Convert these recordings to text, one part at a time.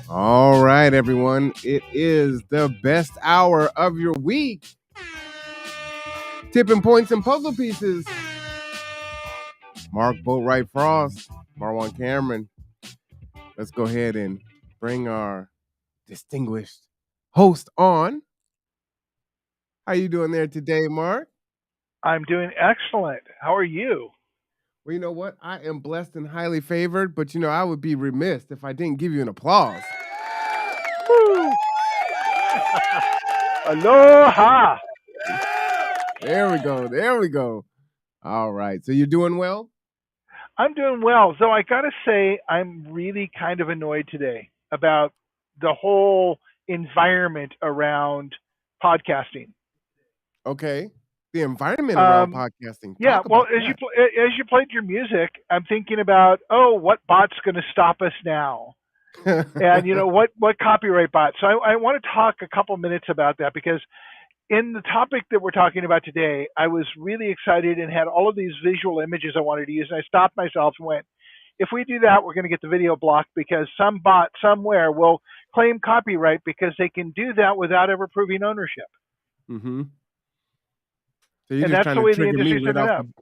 All right, everyone. It is the best hour of your week. Tipping points and puzzle pieces. Mark Boatwright-Frost, Marwan Cameron. Let's go ahead and bring our distinguished host on. How you doing there today, Mark? I'm doing excellent. How are you? Well, you know what? I am blessed and highly favored, but I would be remiss if I didn't give you an applause. Woo! Aloha! There we go. There we go. All right. So you're doing well? I'm doing well. So I got to say, I'm really kind of annoyed today about the whole environment around podcasting. Okay. The environment around Um, podcasting. yeah, Talk well, about as that. as you played your music, I'm thinking about, oh, what bot's going to stop us now? And what copyright bot? So I want to talk a couple minutes about that because in the topic that we're talking about today, I was really excited and had all of these visual images I wanted to use. And I stopped myself and went, if we do that, we're going to get the video blocked because some bot somewhere will claim copyright because they can do that without ever proving ownership. Mm-hmm. So you're And just that's trying the to way the trigger me industry right set it off up. the.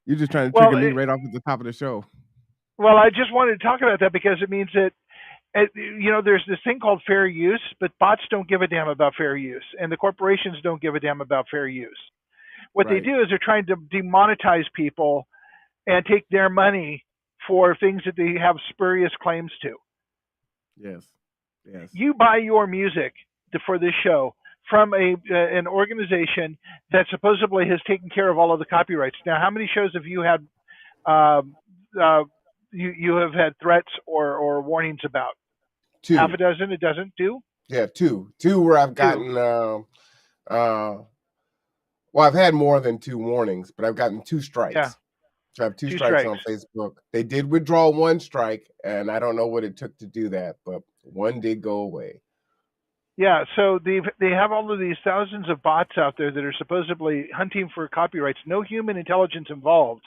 You're just trying to Well, trigger me right off at the top of the show. well, I just wanted to talk about that because it means that there's this thing called fair use, but bots don't give a damn about fair use, and the corporations don't give a damn about fair use. What they Right. do is they're trying to demonetize people and take their money for things that they have spurious claims to. Yes. Yes. You buy your music for this show from an organization that supposedly has taken care of all of the copyrights. Now, how many shows have you had? Um, uh, you have had threats or warnings about? Half a Two. dozen? A dozen? Two? Yeah, two. Two where I've Two? gotten well, I've had more than two warnings, but I've gotten two Yeah, strikes. So I have two two strikes strikes. on Facebook. They did withdraw one strike, and I don't know what it took to do that, but one did go away. Yeah, so they have all of these thousands of bots out there that are supposedly hunting for copyrights. No human intelligence involved,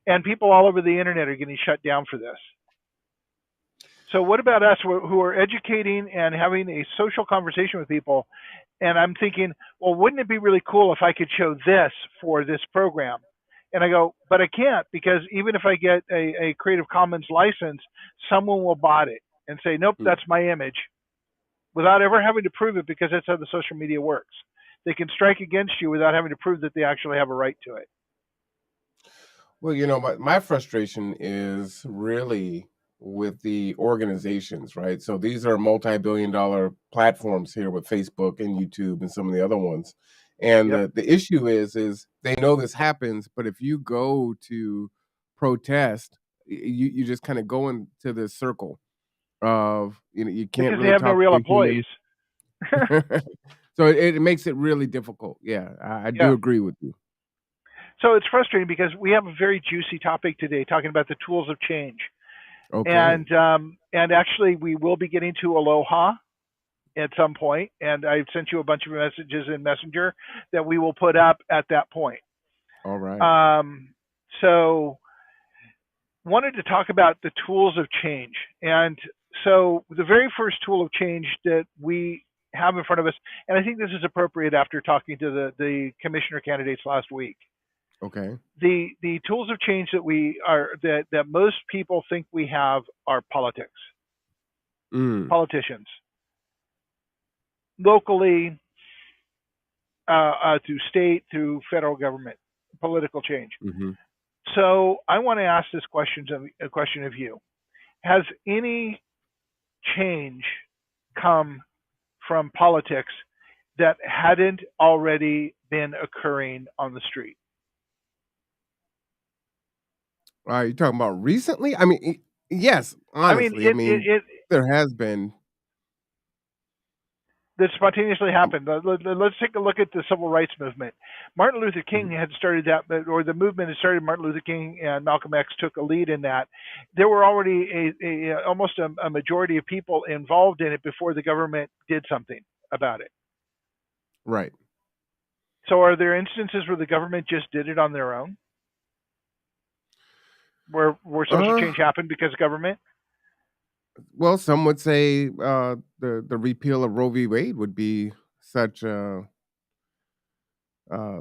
and people all over the internet are getting shut down for this. So what about us who are educating and having a social conversation with people? And I'm thinking, well, wouldn't it be really cool if I could show this for this program? And I go, but I can't because even if I get a Creative Commons license, someone will bot it and say, nope, Hmm. that's my image, without ever having to prove it because that's how the social media works. They can strike against you without having to prove that they actually have a right to it. Well, my frustration is really with the organizations, right? So these are multi-billion-dollar platforms here with Facebook and YouTube and some of the other ones. And Yep. the issue is they know this happens, but if you go to protest, you just kind of go into this circle of you can't Because they really have no talk real to employees. humans. So it makes it really difficult. Yeah, I do Yeah. agree with you. So it's frustrating because we have a very juicy topic today talking about the tools of change. Okay. And actually we will be getting to Aloha at some point, and I've sent you a bunch of messages in Messenger that we will put up at that point. All right. So wanted to talk about the tools of change. And so the very first tool of change that we have in front of us, and I think this is appropriate after talking to the commissioner candidates last week. Okay. The tools of change that most people think we have are politics, Mm. politicians, locally, through state, through federal government, political change. Mhm. So I want to ask this a question of you: has any change come from politics that hadn't already been occurring on the street? You talking about recently? I mean, yes, I mean, honestly. I mean, there has bin that spontaneously happened. Let's take a look at the civil rights movement. Martin Luther King Mhm. had started that, or the movement had started. Martin Luther King and Malcolm X took a lead in that. There were already almost a majority of people involved in it before the government did something about it. Right. So, are there instances where the government just did it on their own, where social Uh, change happened because of government? well, some would say the repeal of Roe v. Wade would be such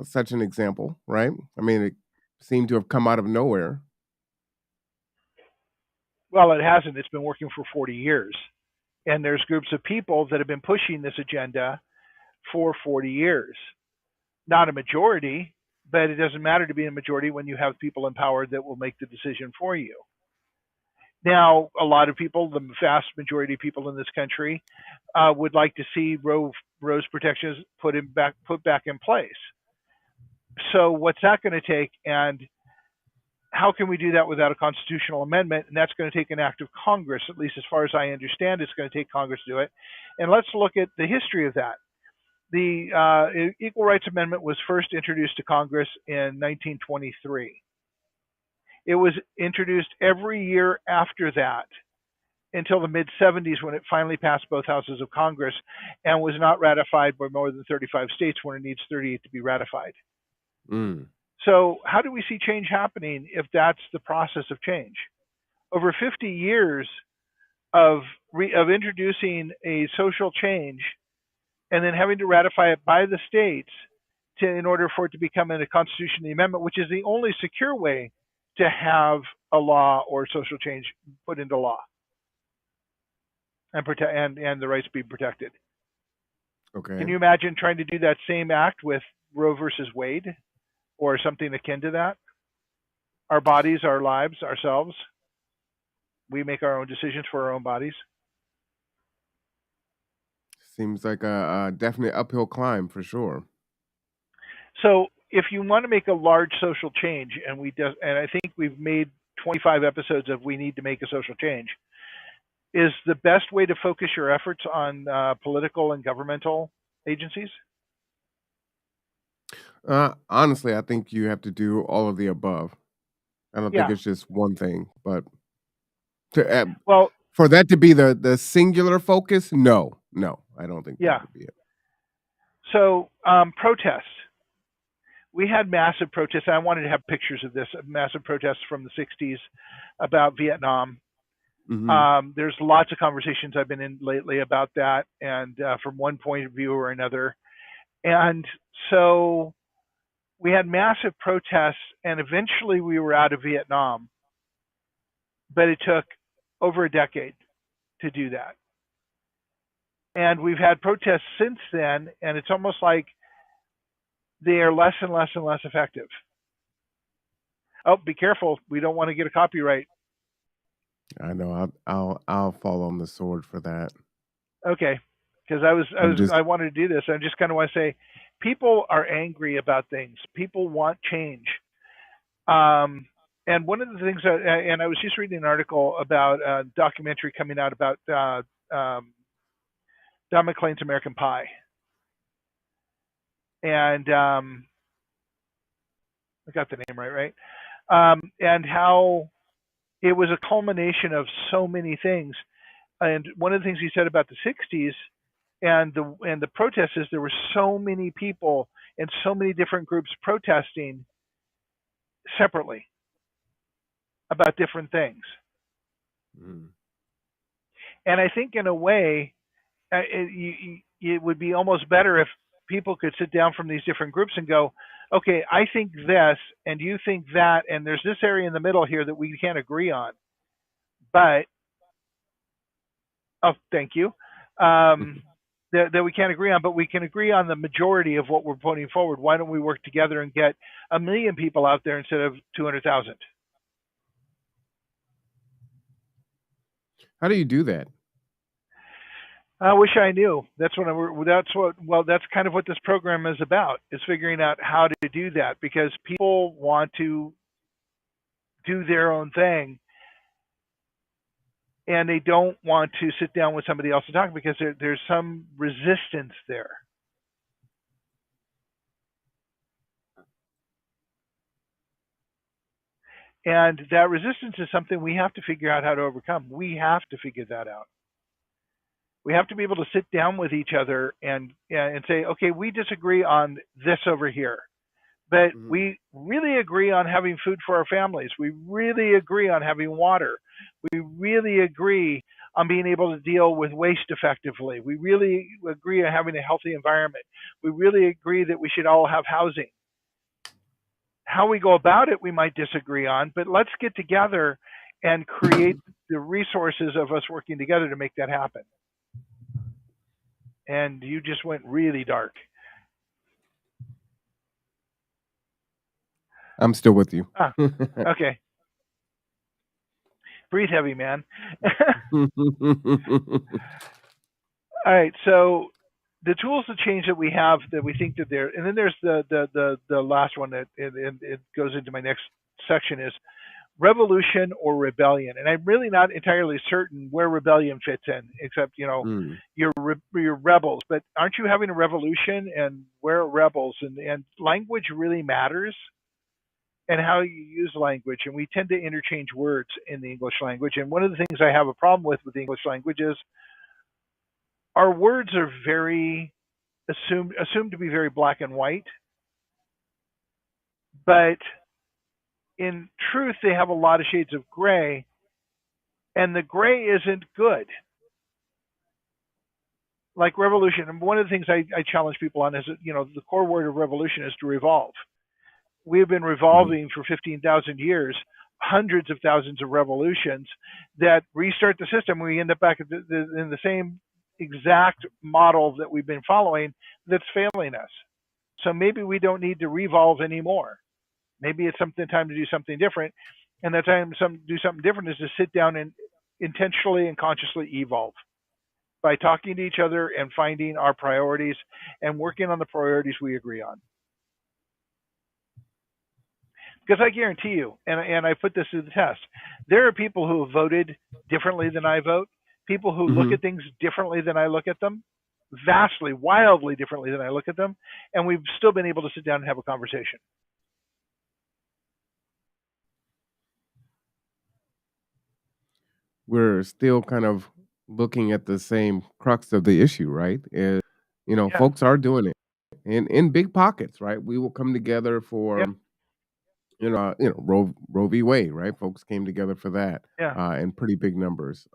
such an example, right? I mean, it seemed to have come out of nowhere. Well, it hasn't. It's been working for 40 years, and there's groups of people that have been pushing this agenda for 40 years. Not a majority, but it doesn't matter to be a majority when you have people in power that will make the decision for you. Now, a lot of people, the vast majority of people in this country, would like to see Roe's protections put back in place. So, what's that going to take, and how can we do that without a constitutional amendment? And that's going to take an act of Congress, at least as far as I understand. It's going to take Congress to do it. And let's look at the history of that. The Equal Rights Amendment was first introduced to Congress in 1923. It was introduced every year after that until the mid 70s when it finally passed both houses of Congress and was not ratified by more than 35 states when it needs 38 to be ratified. Mm. So, how do we see change happening if that's the process of change? Over 50 years of introducing a social change and then having to ratify it by the states in order for it to become in a constitution, the amendment, which is the only secure way to have a law or social change put into law and protect and the rights be protected. Can Okay. you imagine trying to do that same act with Roe versus Wade or something akin to that? Our bodies, our lives, ourselves. We make our own decisions for our own bodies. Seems like a definite uphill climb for sure. So if you want to make a large social change, and I think we've made 25 episodes of we need to make a social change, is the best way to focus your efforts on political and governmental agencies? Honestly, I think you have to do all of the above. I don't think Yeah. it's just one thing, but to Well, for that to be the singular focus, no, no, I don't think that yeah. would be it. So protests. We had massive protests. I wanted to have pictures of this, massive protests from the 60s about Vietnam. Hmm. There's lots of conversations I've been in lately about that, and from one point of view or another. And so we had massive protests, and eventually we were out of Vietnam, but it took over a decade to do that. And we've had protests since then, and it's almost like they are less and less and less effective. Oh, be careful. We don't want to get a copyright. I know. I'll fall on the sword for that. Okay. Because I'm just I wanted to do this. I just kind of want to say people are angry about things. People want change. And one of the things and I was just reading an article about a documentary coming out about Don McLean's American Pie. And I got the name right? And how it was a culmination of so many things. And one of the things he said about the 60s and the protests is there were so many people and so many different groups protesting separately about different things. mm, And I think in a way, it would be almost better if people could sit down from these different groups and go, okay, I think this, and you think that, and there's this area in the middle here that we can't agree on. But, oh, thank you. Um, that we can't agree on, but we can agree on the majority of what we're putting forward. Why don't we work together and get 1 million people out there instead of 200,000? how do you do that? I wish I knew. That's kind of what this program is about, is figuring out how to do that because people want to do their own thing. and they don't want to sit down with somebody else to talk because there's some resistance there. And that resistance is something we have to figure out how to overcome. We have to figure that out. We have to be able to sit down with each other and say, okay, we disagree on this over here, but Mhm. we really agree on having food for our families. We really agree on having water. We really agree on being able to deal with waste effectively. We really agree on having a healthy environment. We really agree that we should all have housing. How we go about it, we might disagree on, but let's get together and create the resources of us working together to make that happen. And you just went really dark. I'm still with you. Ah, okay. Breathe heavy, man. All right. So the tools to change that we have that we think that they're, and then there's the last one that it goes into my next section is revolution or rebellion. And I'm really not entirely certain where rebellion fits in, except Mm. you're rebels, but aren't you having a revolution? And where are rebels? And language really matters, and how you use language. And we tend to interchange words in the English language. And one of the things I have a problem with the English language is our words are very assumed to be very black and white, but in truth they have a lot of shades of gray, and the gray isn't good. Like revolution, and one of the things I challenge people on is that, the core word of revolution is to revolve. We have been Mhm. revolving for 15,000 years, hundreds of thousands of revolutions that restart the system. We end up back in the same exact model that we've been following that's failing us. So maybe we don't need to revolve anymore. Maybe it's something time to do something different, and that time to do something different is to sit down and intentionally and consciously evolve by talking to each other and finding our priorities and working on the priorities we agree on. Because I guarantee you, and I put this to the test, there are people who have voted differently than I vote, people who look Mhm. at things differently than I look at them, vastly, wildly differently than I look at them, and we've still been able to sit down and have a conversation. We're still kind of looking at the same crux of the issue, right? Yeah, Folks are doing it in big pockets, right? We will come together yeah, for Roe v. Wade, right? Folks came together for that yeah. in pretty big numbers.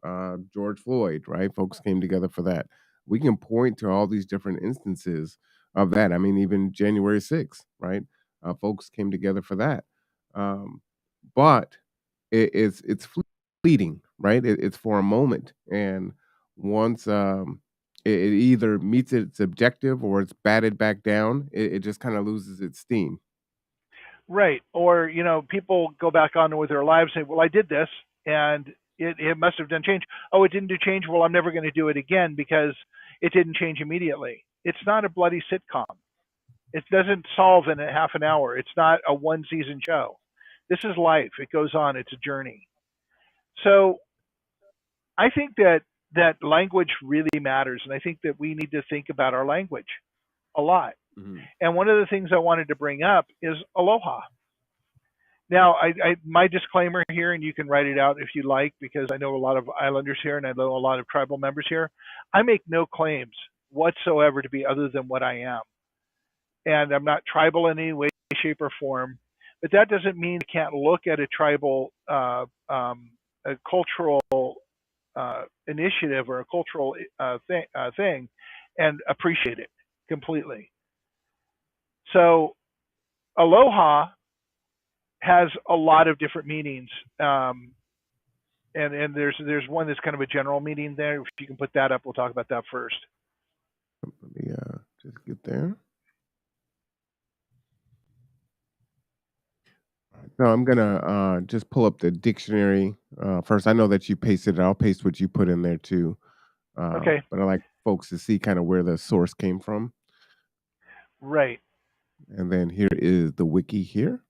George Floyd, right? Folks came together for that. We can point to all these different instances of that. I mean, even January 6th, right? Folks came together for that. Um, but it's fleeting, right? It's for a moment, and once it either meets its objective or it's batted back down, it just kind of loses its steam. Right. Or, people go back on with their lives and say, well, I did this and it must have done change. Oh, it didn't do change. Well, I'm never going to do it again because it didn't change immediately. It's not a bloody sitcom. It doesn't solve in a half an hour. It's not a one season show. This is life. It goes on. It's a journey. So I think that language really matters. And I think that we need to think about our language a lot. Mhm. And one of the things I wanted to bring up is aloha. Now, my disclaimer here, and you can write it out if you like, because I know a lot of islanders here and I know a lot of tribal members here. I make no claims whatsoever to be other than what I am, and I'm not tribal in any way, shape, or form. But that doesn't mean I can't look at a tribal, a cultural initiative or a cultural thing, and appreciate it completely. So, aloha has a lot of different meanings. And there's one that's kind of a general meaning there. If you can put that up, we'll talk about that first. Let me just get there. So I'm gonna just pull up the dictionary first. I know that you pasted it. I'll paste what you put in there too. Okay, But I like folks to see kind of where the source came from. right. And then here is the wiki here.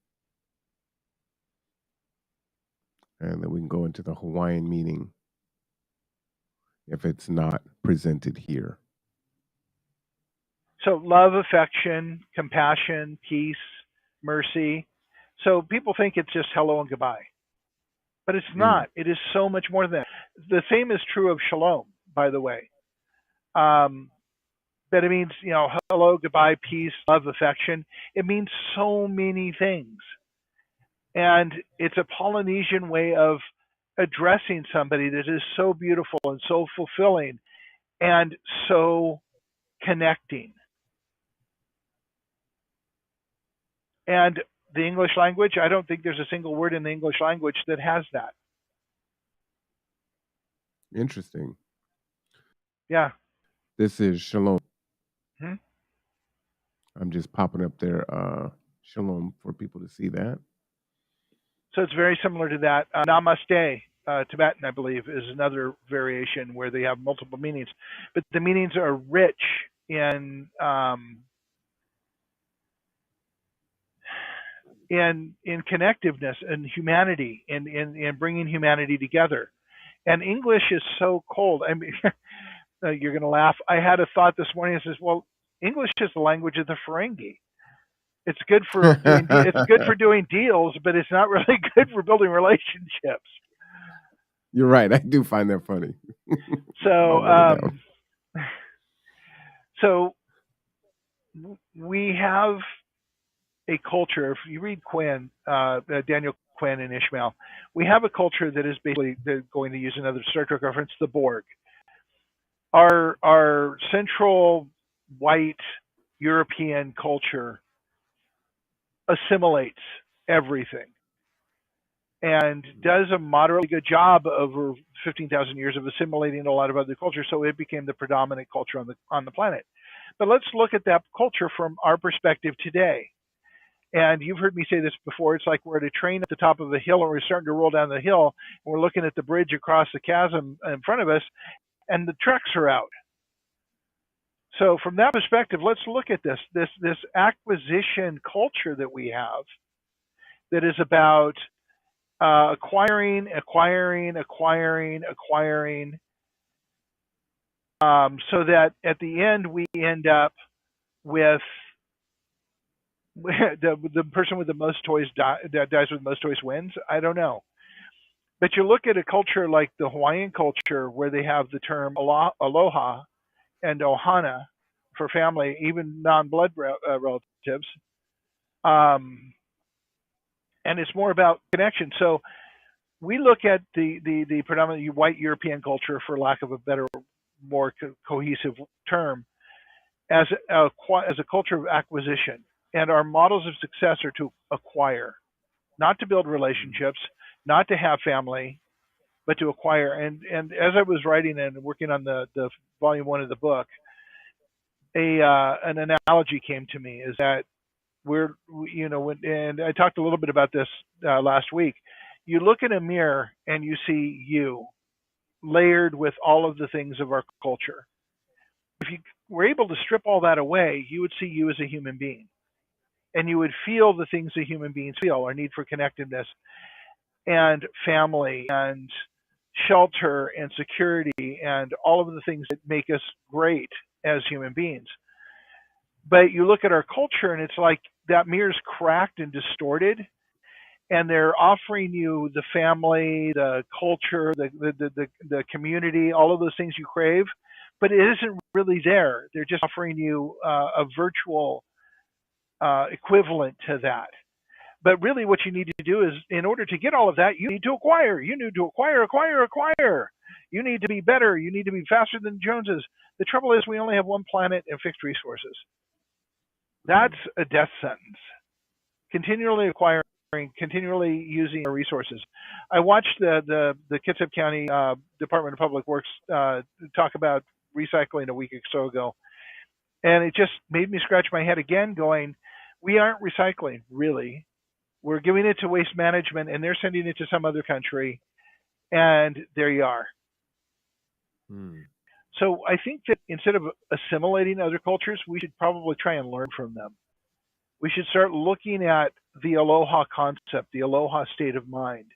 And then we can go into the Hawaiian meaning. if it's not presented here. So love, affection, compassion, peace, mercy. So people think it's just hello and goodbye, but it's Mm, not. It is so much more than that. The same is true of shalom, by the way. Um, but it means, hello, goodbye, peace, love, affection. It means so many things. And it's a Polynesian way of addressing somebody that is so beautiful and so fulfilling and so connecting. And the English language, I don't think there's a single word in the English language that has that. interesting. Yeah. This is shalom. Hmm. I'm just popping up there, shalom, for people to see that. So it's very similar to that. Namaste, Tibetan, I believe, is another variation where they have multiple meanings, but the meanings are rich in connectiveness and humanity, in bringing humanity together. And English is so cold. I mean, you're going to laugh. I had a thought this morning. It says, "Well, English is the language of the Ferengi. It's good for doing it's good for doing deals, but it's not really good for building relationships." You're right. I do find that funny. So, I'll write it down. so we have a culture. If you read Daniel Quinn and Ishmael, we have a culture that is basically, they're going to use another Star Trek reference, the Borg. Our central white European culture assimilates everything and does a moderately good job over 15,000 years of assimilating a lot of other cultures. So it became the predominant culture on the planet. But let's look at that culture from our perspective today. And you've heard me say this before. It's like we're at a train at the top of a hill and we're starting to roll down the hill. And we're looking at the bridge across the chasm in front of us and the trucks are out. So from that perspective, let's look at this acquisition culture that we have that is about acquiring, acquiring, acquiring, acquiring, so that at the end we end up with the person with the most toys that dies with the most toys wins. I don't know, but you look at a culture like the Hawaiian culture where they have the term aloha and ohana for family, even non-blood relatives, um, and it's more about connection. So we look at the predominantly white European culture, for lack of a better, more cohesive term, as a culture of acquisition, and our models of success are to acquire, not to build relationships, not to have family, but to acquire. And as I was writing and working on the volume one of the book, an analogy came to me is that and I talked a little bit about this last week. You look in a mirror and you see you layered with all of the things of our culture. If you were able to strip all that away, you would see you as a human being. And you would feel the things that human beings feel, our need for connectedness and family and shelter and security and all of the things that make us great as human beings. But you look at our culture and it's like that mirror's cracked and distorted, and they're offering you the family, the culture, the community, all of those things you crave, but it isn't really there. They're just offering you a virtual equivalent to that. But really, what you need to do is, in order to get all of that, you need to acquire. You need to acquire, acquire, acquire. You need to be better. You need to be faster than Joneses. The trouble is, we only have one planet and fixed resources. That's Mm. a death sentence. Continually acquiring, continually using our resources. I watched the Kitsap County Department of Public Works talk about recycling a week or so ago, and it just made me scratch my head again, going, "We aren't recycling, really. We're giving it to waste management, and they're sending it to some other country, and there you are." Mm. So I think that instead of assimilating other cultures, we should probably try and learn from them. We should start looking at the aloha concept, the aloha state of mind,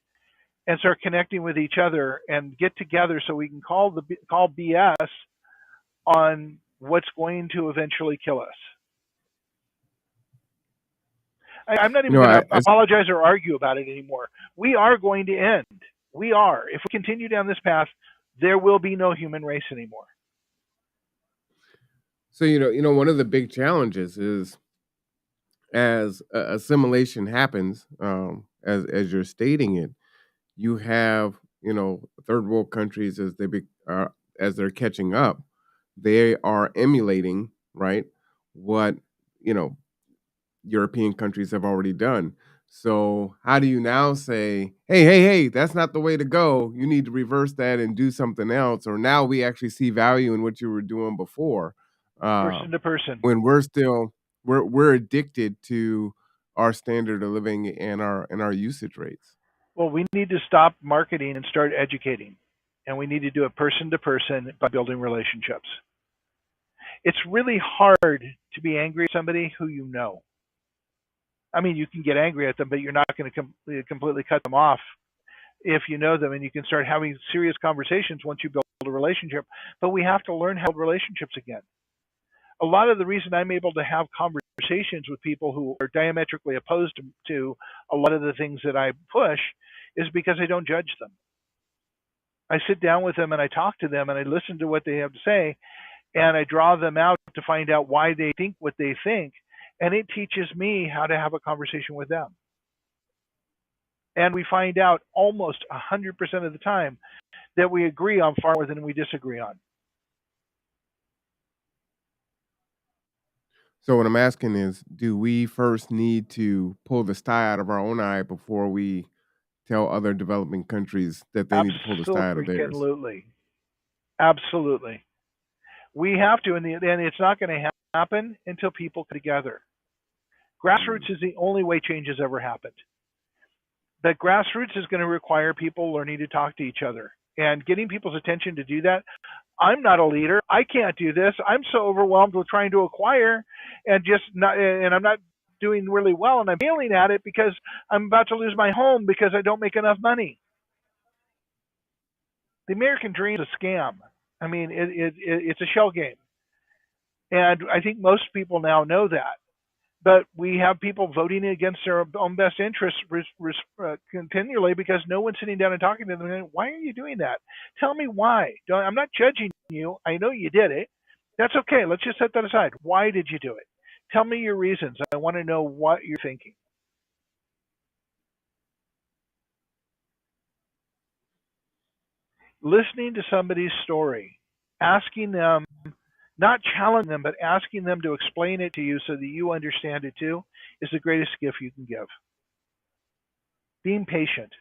and start connecting with each other and get together so we can call BS on what's going to eventually kill us. I'm not You even know, going to I apologize or argue about it anymore. We are going to end. We are. If we continue down this path, there will be no human race anymore. so one of the big challenges is as assimilation happens, as you're stating it, you have third world countries as they're catching up, they are emulating, right, what you know European countries have already done. So how do you now say, hey, hey, hey, that's not the way to go? You need to reverse that and do something else. Or now we actually see value in what you were doing before. Uh, Person to person. when we're addicted to our standard of living and our usage rates. Well, we need to stop marketing and start educating. And we need to do it person to person by building relationships. It's really hard to be angry at somebody who you know. I mean, you can get angry at them, but you're not going to completely cut them off if you know them, and you can start having serious conversations once you build a relationship. But we have to learn how to build relationships again. A lot of the reason I'm able to have conversations with people who are diametrically opposed to a lot of the things that I push is because I don't judge them. I sit down with them and I talk to them and I listen to what they have to say and I draw them out to find out why they think what they think. And it teaches me how to have a conversation with them. And we find out almost 100% of the time that we agree on far more than we disagree on. So what I'm asking is, do we first need to pull the sty out of our own eye before we tell other developing countries that they need to pull the sty out of theirs? Absolutely. Absolutely. We have to, and it's not going to happen until people come together. Mm. Grassroots is the only way change has ever happened. But grassroots is going to require people learning to talk to each other and getting people's attention to do that. I'm not a leader. I can't do this. I'm so overwhelmed with trying to acquire and I'm not doing really well and I'm failing at it because I'm about to lose my home because I don't make enough money. The American dream is a scam. I mean, it's a shell game. And I think most people now know that. But we have people voting against their own best interests continually because no one's sitting down and talking to them. And why are you doing that? Tell me why. I'm not judging you. I know you did it. That's okay. Let's just set that aside. Why did you do it? Tell me your reasons. I want to know what you're thinking. Listening to somebody's story, asking them, not challenging them, but asking them to explain it to you so that you understand it too, is the greatest gift you can give. Being patient.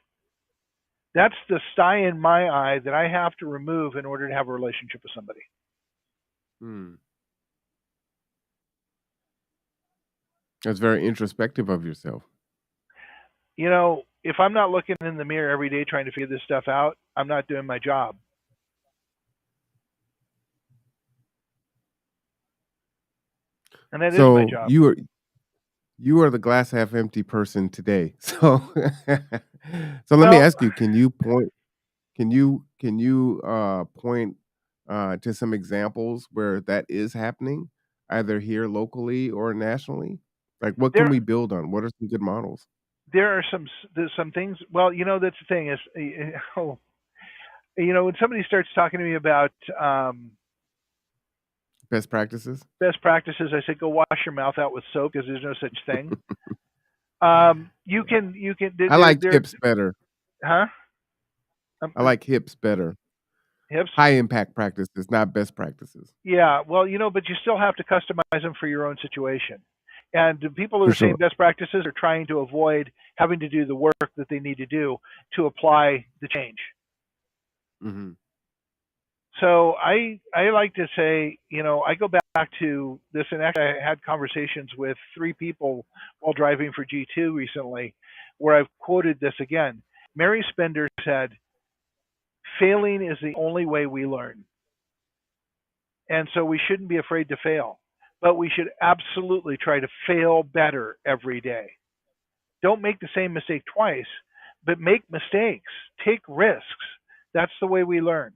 That's the sty in my eye that I have to remove in order to have a relationship with somebody. Hmm. That's very introspective of yourself. If I'm not looking in the mirror every day trying to figure this stuff out, I'm not doing my job. And that is my So job. you are the glass half empty person today. So so let me Well, ask you, can you point to some examples where that is happening, either here locally or nationally? Like what can there we build on? What are some good models? there are there's some things. Well, that's the thing is, when somebody starts talking to me about Best practices? best practices, I say go wash your mouth out with soap because there's no such thing. You can I like hips better. huh I like hips better. hips. High impact practices, not best practices. Yeah, well, but you still have to customize them for your own situation. And the people who For are saying sure. best practices are trying to avoid having to do the work that they need to do to apply the change. Mhm. So I like to say, I go back to this, and actually I had conversations with three people while driving for G2 recently, where I've quoted this again. Mary Spender said, "Failing is the only way we learn." And so we shouldn't be afraid to fail, but we should absolutely try to fail better every day. Don't make the same mistake twice, but make mistakes, take risks. That's the way we learn.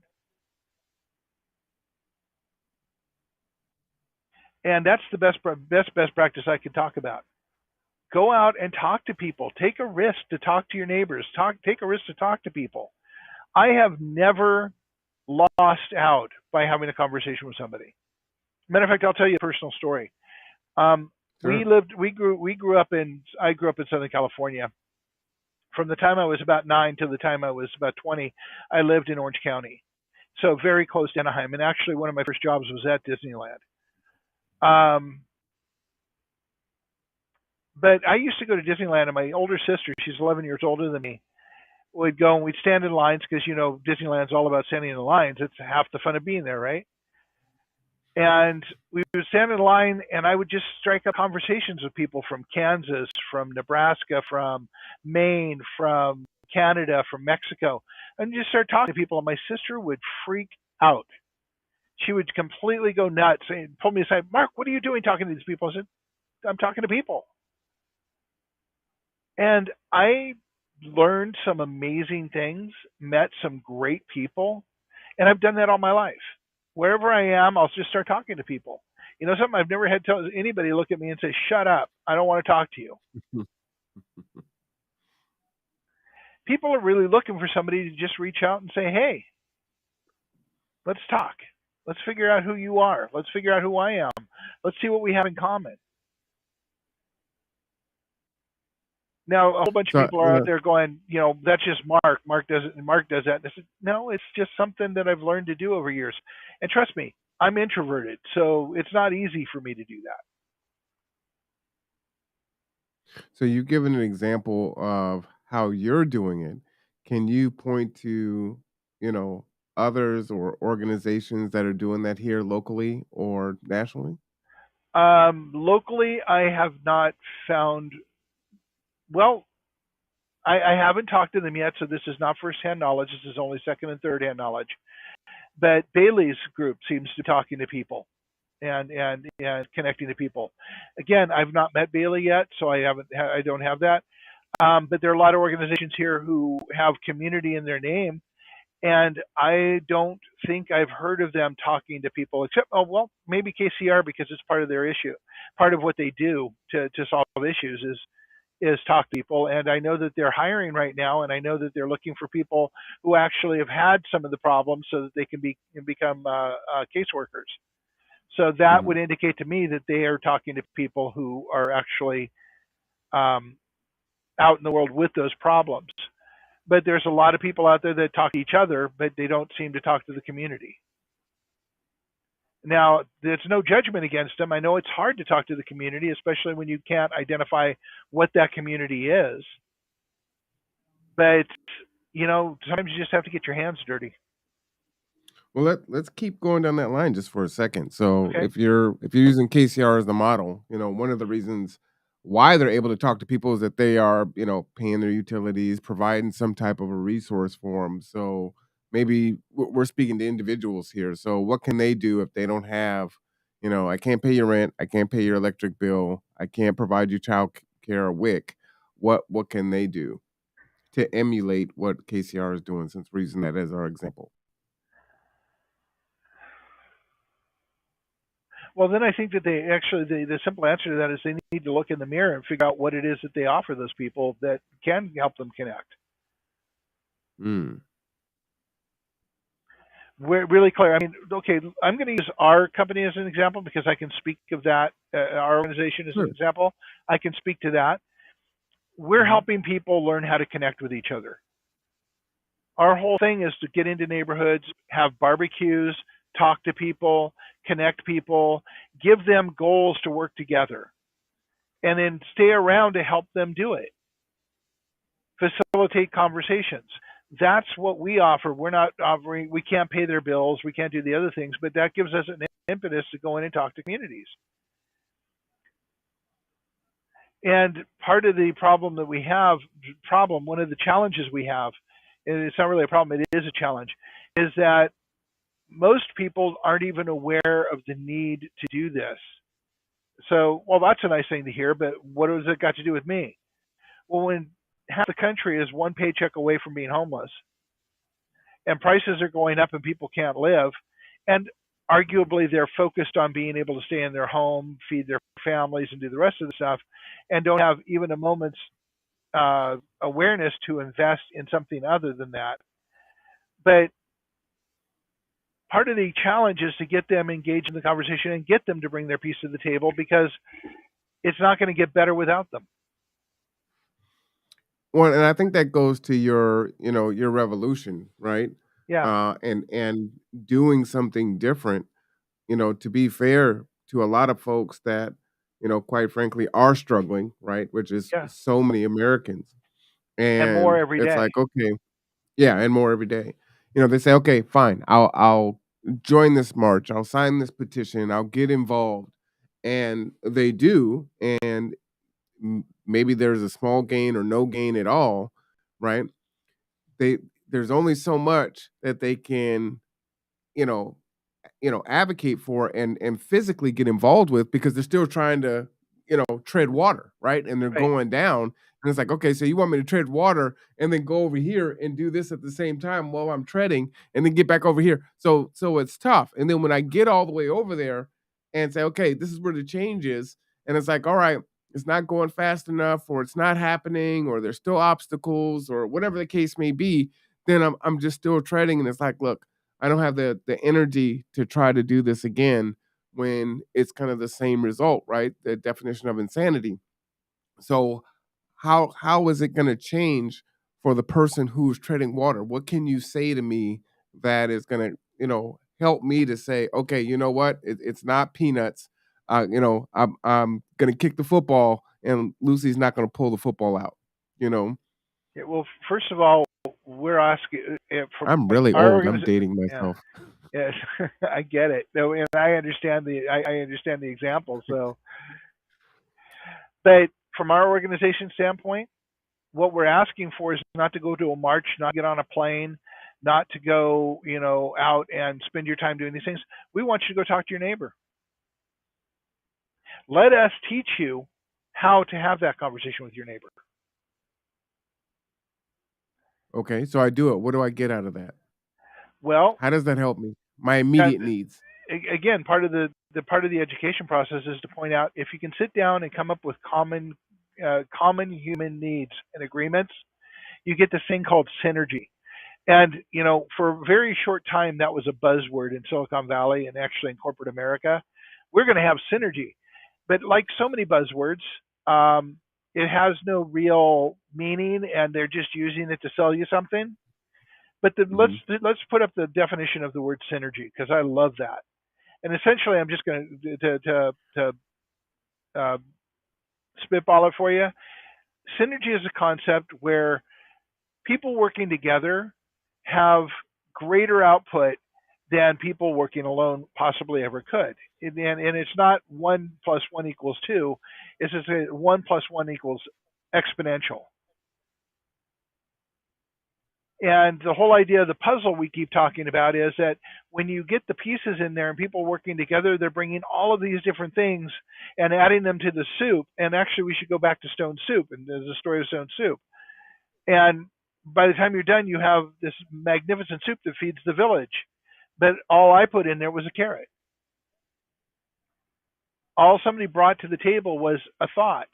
And that's the best practice I could talk about. Go out and talk to people. Take a risk to talk to your neighbors. Take a risk to talk to people. I have never lost out by having a conversation with somebody. Matter of fact, I'll tell you a personal story. Sure. We grew up in, I grew up in Southern California. From the time I was about 9 to the time I was about 20, I lived in Orange County, so very close to Anaheim. And actually, one of my first jobs was at Disneyland. Um, but I used to go to Disneyland, and my older sister, she's 11 years older than me, would go and we'd stand in lines because Disneyland's all about standing in the lines. It's half the fun of being there, right? And we would stand in line, and I would just strike up conversations with people from Kansas, from Nebraska, from Maine, from Canada, from Mexico, and just start talking to people. And my sister would freak out. She would completely go nuts and pull me aside. Mark, what are you doing talking to these people? I said, I'm talking to people. And I learned some amazing things, met some great people, and I've done that all my life. Wherever I am, I'll just start talking to people. Something I've never had anybody look at me and say, "Shut up, I don't want to talk to you." People are really looking for somebody to just reach out and say, "Hey, let's talk. Let's figure out who you are. Let's figure out who I am. Let's see what we have in common." Now, a whole bunch of So, people are out there going, that's just Mark. Mark does it, and Mark does that. And I said, no, it's just something that I've learned to do over years. And trust me, I'm introverted, so it's not easy for me to do that. so you've given an example of how you're doing it. Can you point to, you know, others or organizations that are doing that here locally or nationally? Locally, I have not found, well, I haven't talked to them yet, so this is not firsthand knowledge. This is only second and third hand knowledge. But Bailey's group seems to be talking to people and connecting to people. Again, I've not met Bailey yet, so I don't have that. But there are a lot of organizations here who have community in their name, and I don't think I've heard of them talking to people, except, oh well, maybe KCR, because it's part of their issue. Part of what they do to solve issues is talk to people. And I know that they're hiring right now, and I know that they're looking for people who actually have had some of the problems so that they can become caseworkers. So that Mhm. would indicate to me that they are talking to people who are actually um, out in the world with those problems. But there's a lot of people out there that talk to each other, but they don't seem to talk to the community. Now, there's no judgment against them. I know it's hard to talk to the community, especially when you can't identify what that community is. But sometimes you just have to get your hands dirty. Well, let's keep going down that line just for a second. So, Okay. if you're using KCR as the model, one of the reasons why they're able to talk to people is that they are, paying their utilities, providing some type of a resource for them. So maybe we're speaking to individuals here. So what can they do if they don't have, I can't pay your rent, I can't pay your electric bill, I can't provide you child care or WIC. What can they do to emulate what KCR is doing? Since we're using that as our example. Well, then I think that they actually the simple answer to that is they need to look in the mirror and figure out what it is that they offer those people that can help them connect. Mm. We're really clear. I mean, okay, I'm going to use our company as an example because I can speak of that. Our organization as an Sure. example, I can speak to that. We're Mhm. helping people learn how to connect with each other. Our whole thing is to get into neighborhoods, have barbecues, talk to people, connect people, give them goals to work together, and then stay around to help them do it. Facilitate conversations. That's what we offer. We're not offering, we can't pay their bills, we can't do the other things, but that gives us an impetus to go in and talk to communities. And part of the problem that we have, one of the challenges we have, and it's not really a problem, it is a challenge, is that most people aren't even aware of the need to do this. So, well, that's a nice thing to hear, but what has it got to do with me? Well, when half the country is one paycheck away from being homeless, and prices are going up and people can't live. And arguably, they're focused on being able to stay in their home, feed their families, and do the rest of the stuff, and don't have even a moment's awareness to invest in something other than that. But part of the challenge is to get them engaged in the conversation and get them to bring their piece to the table, because it's not going to get better without them. Well, and I think that goes to your, your revolution, right? Yeah, And doing something different, to be fair to a lot of folks that, quite frankly are struggling, right? Which is yeah, so many Americans. and more And every it's day. like, okay, yeah, and more every day. They say, okay, fine, I'll join this march, I'll sign this petition, I'll get involved. And they do, and maybe there's a small gain or no gain at all, right? They There's only so much that they can, you know, advocate for and physically get involved with, because they're still trying to, tread water, right? And they're Right. going down. And it's like, okay, so you want me to tread water and then go over here and do this at the same time while I'm treading and then get back over here. So it's tough. And then when I get all the way over there and say, okay, this is where the change is, and it's like, all right, it's not going fast enough, or it's not happening, or there's still obstacles, or whatever the case may be, then I'm just still treading. And it's like, look, I don't have the energy to try to do this again when it's kind of the same result, right? The definition of insanity. So how is it going to change for the person who's treading water? What can you say to me that is going to, help me to say, okay, you know what? It's not peanuts. I'm going to kick the football, and Lucy's not going to pull the football out. You know, Yeah, well, first of all, we're asking from I'm really our old. I'm organization. dating Yeah, myself. yes, I get it. No, and I understand the example. So, but from our organization standpoint, what we're asking for is not to go to a march, not to get on a plane, not to go, out and spend your time doing these things. We want you to go talk to your neighbor. Let us teach you how to have that conversation with your neighbor. Okay, so I do it. What do I get out of that? Well, How does that help me? My and immediate needs. again, part of the part of the education process is to point out, if you can sit down and come up with common human needs and agreements, you get this thing called synergy. And for a very short time, that was a buzzword in Silicon Valley and actually in corporate America. We're going to have synergy, but like so many buzzwords, um, it has no real meaning, and they're just using it to sell you something. But Mhm. let's put up the definition of the word synergy, because I love that. And essentially, I'm just going to uh, spitball it for you. Synergy is a concept where people working together have greater output than people working alone possibly ever could. And it's not 1 plus 1 equals 2. It's just 1 plus 1 equals exponential. And the whole idea of the puzzle we keep talking about is that when you get the pieces in there and people working together, they're bringing all of these different things and adding them to the soup. And actually, we should go back to stone soup, and there's a story of stone soup. And by the time you're done, you have this magnificent soup that feeds the village. But all I put in there was a carrot. All somebody brought to the table was a thought,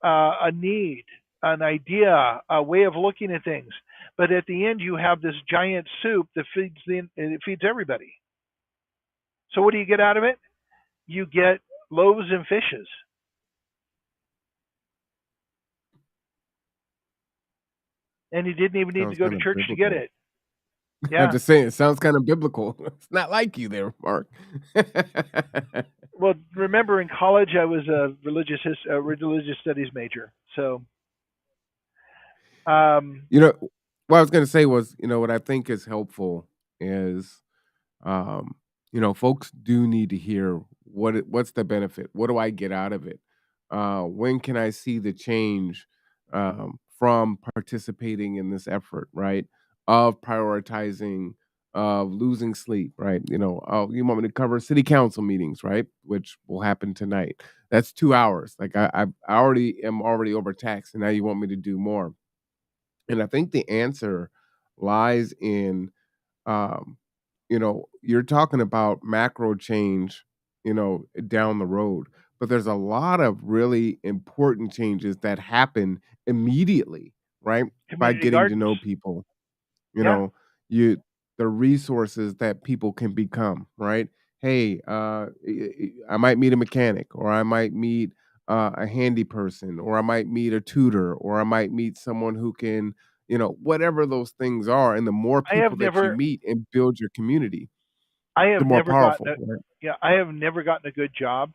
a need, an idea, a way of looking at things. But at the end, you have this giant soup that it feeds everybody. So what do you get out of it? You get loaves and fishes, and you didn't even need to Sounds go to kind of church to get biblical. it. I'm Yeah. just saying, it sounds kind of biblical. It's not like you there, Mark. Well, remember in college I was a religious studies major. So, um, You know, what I was gonna say was, what I think is helpful is, um, folks do need to hear what's the benefit? What do I get out of it? When can I see the change from participating in this effort, right? Of prioritizing, of losing sleep, right? You want me to cover city council meetings, right? Which will happen tonight. That's 2 hours. Like I already am already overtaxed, and now you want me to do more. And I think the answer lies in, um, you're talking about macro change, down the road, but there's a lot of really important changes that happen immediately, right? By Community getting to gardens. know people, you Yeah, know, you the resources that people can become, right? Hey, I might meet a mechanic, or I might meet a handy person, or I might meet a tutor, or I might meet someone who can, whatever those things are. And the more I have people that you never, meet and build your community, I the have more never gotten powerful, a, right? yeah, I have never gotten a good job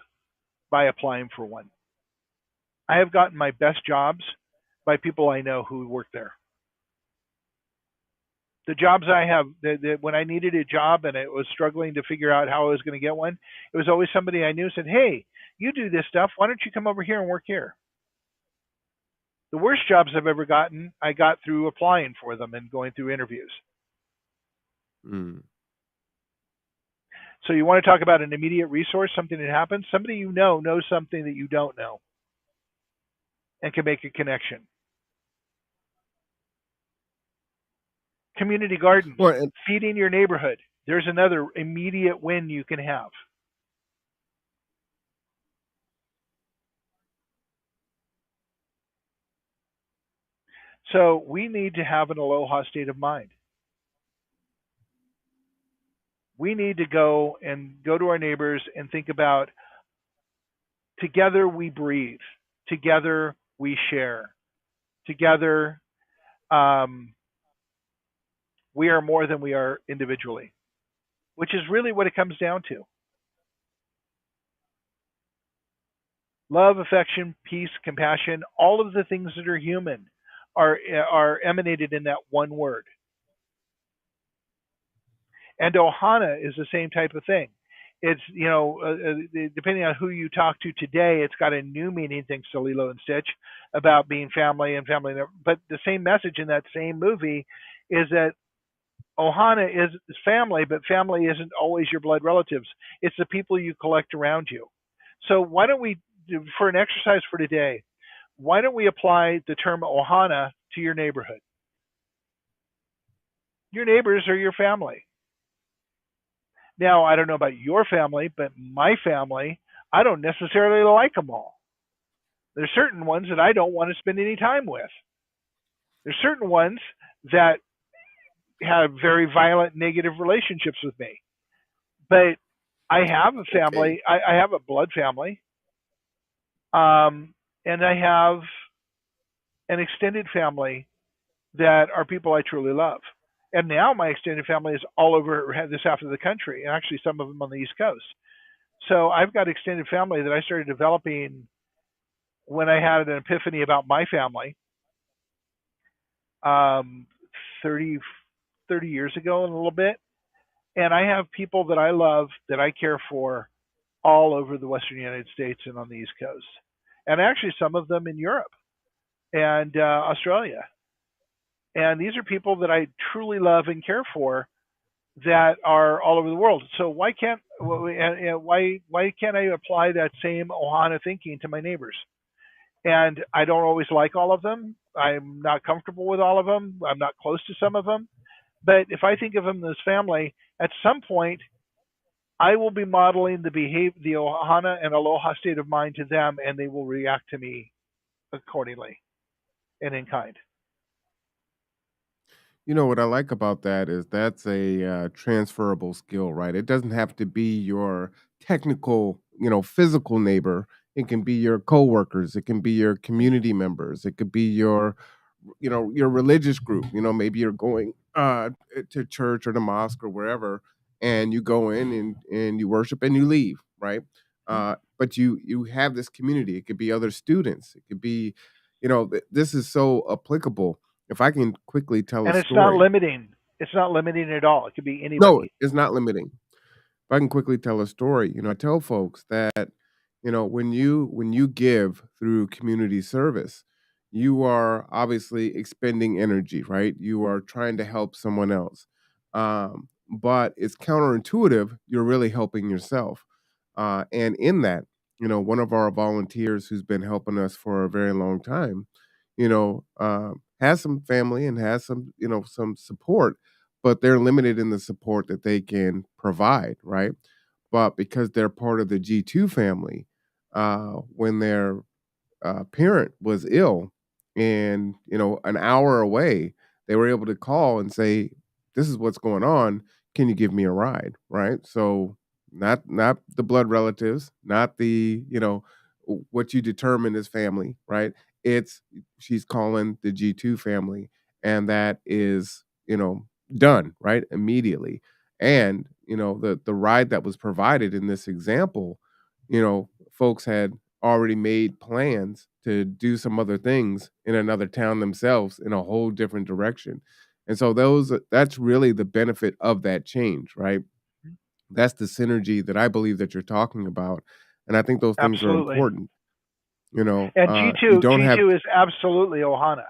by applying for one. I have gotten my best jobs by people I know who work there. The jobs I have, when I needed a job and I was struggling to figure out how I was going to get one, it was always somebody I knew said, "Hey, you do this stuff. Why don't you come over here and work here?" The worst jobs I've ever gotten, I got through applying for them and going through interviews. Mm. So you want to talk about an immediate resource, something that happens? Somebody you know knows something that you don't know and can make a connection. Community gardens, Well, and feeding your neighborhood. There's another immediate win you can have. So we need to have an aloha state of mind. We need to go to our neighbors and think about together we breathe, together we share, together um, we are more than we are individually, which is really what it comes down to. Love, affection, peace, compassion, all of the things that are human are emanated in that one word. And Ohana is the same type of thing. It's depending on who you talk to today, it's got a new meaning thanks to Lilo and Stitch about being family and family. But the same message in that same movie is that Ohana is family, but family isn't always your blood relatives. It's the people you collect around you. So why don't we, for an exercise for today, why don't we apply the term Ohana to your neighborhood? Your neighbors are your family. Now, I don't know about your family, but my family, I don't necessarily like them all. There's certain ones that I don't want to spend any time with. There's certain ones that have very violent, negative relationships with me. But I have a okay. family. I have a blood family, um, and I have an extended family that are people I truly love. And now my extended family is all over this half of the country, and actually some of them on the East Coast. So I've got extended family that I started developing when I had an epiphany about my family, um, 30, 30 years ago, and a little bit. And I have people that I love that I care for all over the Western United States and on the East Coast, and actually some of them in Europe and Australia. And these are people that I truly love and care for that are all over the world. So why can't I apply that same Ohana thinking to my neighbors? And I don't always like all of them. I'm not comfortable with all of them. I'm not close to some of them. But if I think of them as family, at some point I will be modeling the Ohana and Aloha state of mind to them, and they will react to me accordingly and in kind. What I like about that is that's a transferable skill, right? It doesn't have to be your technical, physical neighbor. It can be your coworkers. It can be your community members. It could be your religious group. Maybe you're going to church or the mosque or wherever, and you go in and you worship and you leave, right? But you have this community. It could be other students. It could be, this is so applicable. If I can quickly tell a And it's not story. limiting. It's not limiting at all. It could be No, anybody. it's not limiting. If I can quickly tell a story, I tell folks that, when you give through community service, you are obviously expending energy, right? You are trying to help someone else. But it's counterintuitive, you're really helping yourself. And in that, one of our volunteers who's been helping us for a very long time, has some family and has some, some support, but they're limited in the support that they can provide, right? But because they're part of the G2 family, when their parent was ill and, an hour away, they were able to call and say, "This is what's going on. Can you give me a ride?" Right? So not the blood relatives, not the, what you determine as family, right? It's she's calling the G2 family, and that is, done, right? Immediately. And, the ride that was provided in this example, folks had already made plans to do some other things in another town themselves in a whole different direction. And so that's really the benefit of that change, right? That's the synergy that I believe that you're talking about. And I think those things are Absolutely. important. And You G2 don't have G2 is absolutely Ohana.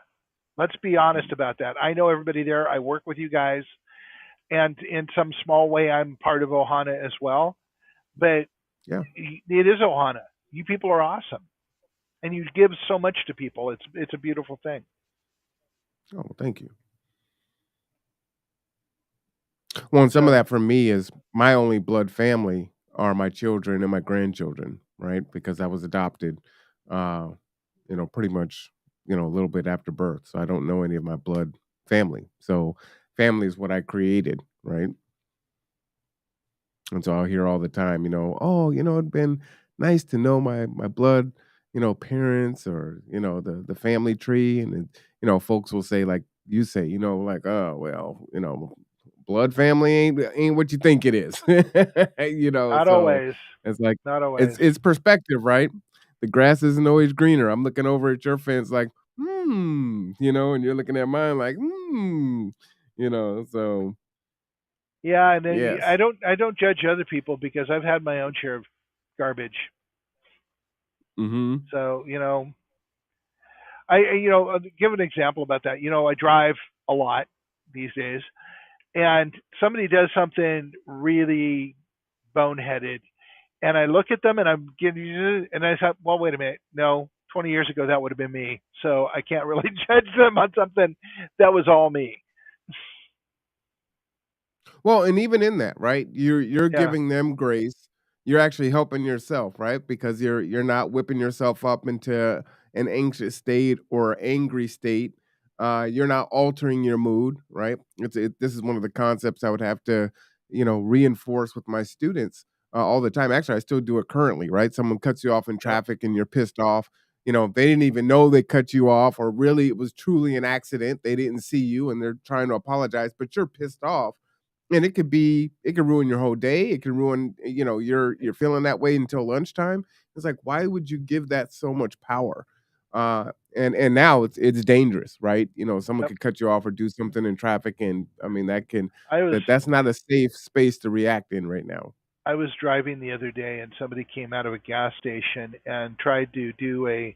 Let's be honest about that. I know everybody there. I work with you guys, and in some small way, I'm part of Ohana as well. But yeah. it is Ohana. You people are awesome, and you give so much to people. It's a beautiful thing. Oh, well, thank you. Well, and some of So that for me is my only blood family are my children and my grandchildren, right? Because I was adopted, uh, pretty much, a little bit after birth. So I don't know any of my blood family. So family is what I created, right? And so I'll hear all the time, oh, it'd been nice to know my blood, parents or, the family tree. And then, folks will say, like you say, like, oh, well, blood family ain't what you think it is. not So always, it's like not it's always. it's perspective, right? The grass isn't always greener. I'm looking over at your fence like, and you're looking at mine like, so Yeah, and then yes. I don't judge other people because I've had my own share of garbage. Mhm. So I'll give an example about that. I drive a lot these days, and somebody does something really boneheaded, and I look at them and I'm getting, and I thought, well, wait a minute, no, 20 years ago that would have been me, so I can't really judge them on something that was all me. Well, and even in that, right? You're Yeah, giving them grace. You're actually helping yourself, right? Because you're not whipping yourself up into an anxious state or angry state. You're not altering your mood, right? This is one of the concepts I would have to, reinforce with my students all the time. Actually, I still do it currently, right? Someone cuts you off in yep, traffic and you're pissed off. They didn't even know they cut you off, or really it was truly an accident. They didn't see you and they're trying to apologize, but you're pissed off, and it could ruin your whole day. It can ruin, you're feeling that way until lunchtime. It's like, why would you give that so much power? And now it's dangerous, right? Someone yep. could cut you off or do something in traffic, and I mean I was that's not a safe space to react in right now. I was driving the other day and somebody came out of a gas station and tried to do a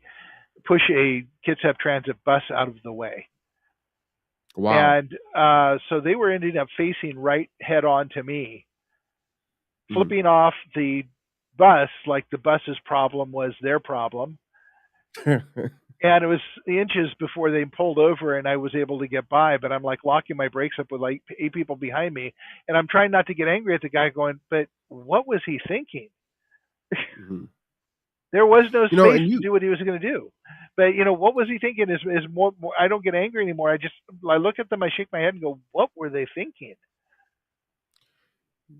push a Kitsap Transit bus out of the way. Wow. And so they were ending up facing right head on to me, Mhm. flipping off the bus like the bus's problem was their problem. And it was inches before they pulled over and I was able to get by, but I'm like locking my brakes up with like 8 people behind me. And I'm trying not to get angry at the guy going, but what was he thinking? Mhm. There was no space And to do what he was going to do. But what was he thinking is more. I don't get angry anymore. I look at them, I shake my head and go, what were they thinking?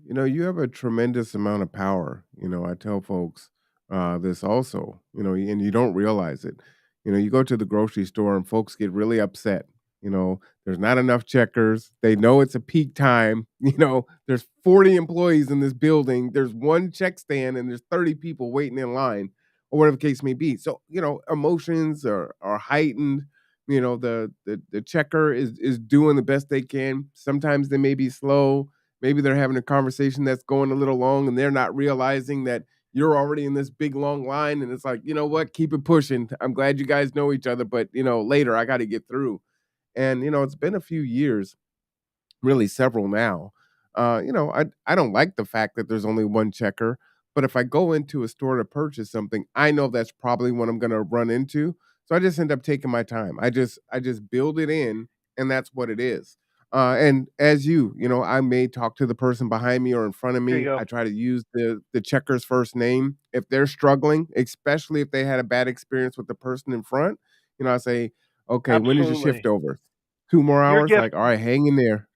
You have a tremendous amount of power. I tell folks this also, and you don't realize it. You go to the grocery store and folks get really upset. There's not enough checkers. They know it's a peak time. There's 40 employees in this building. There's one check stand and there's 30 people waiting in line, or whatever the case may be. So, emotions are heightened. The checker is doing the best they can. Sometimes they may be slow. Maybe they're having a conversation that's going a little long and they're not realizing that you're already in this big long line, and it's like, you know what, keep it pushing. I'm glad you guys know each other, but later I got to get through. And it's been a few years, really several now. I don't like the fact that there's only one checker, but if I go into a store to purchase something, I know that's probably what I'm going to run into. So I just end up taking my time. I just build it in, and that's what it is. And as I may talk to the person behind me or in front of There you me. go. I try to use the checker's first name. If they're struggling, especially if they had a bad experience with the person in front, I say, "Okay, when is your shift Absolutely. over? 2 more Your hours?" gift, Like, "All right, hang in there."